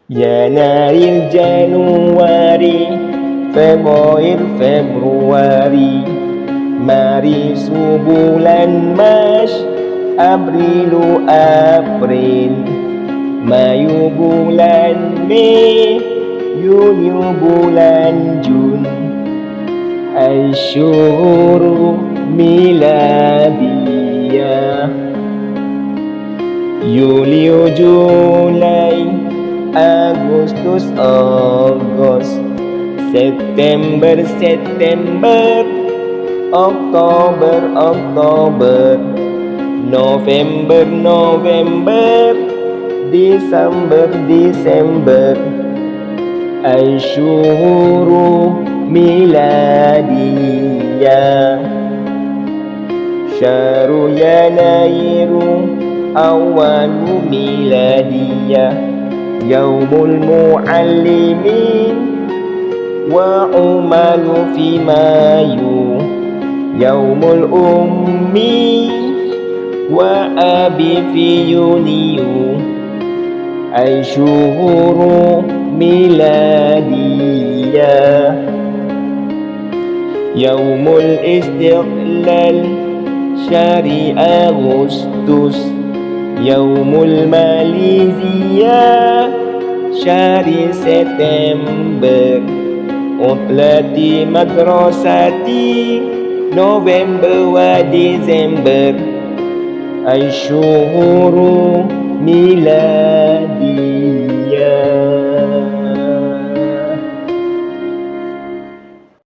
Januari, Januari, Februari, Maris bulan Mac, Abrilu April, Mayu bulan Mei, Yuni bulan Jun, Asyhuru miladiyah. Yulio, Julai, Agustus, September, Oktober, November, Desember, Asyhuru miladiyah. Syahru Yanairu awalu miladiyah. Yaumul muallimin wa umalu fi mayu. Yaumul ummi wa abi fi yuniyu. Asyhuru miladiyah. Yaumul istiqlal syari Agustus. Yaumul maliziyah syari September. Utlati madrasati November wa Desember. Asyhuru miladiyah.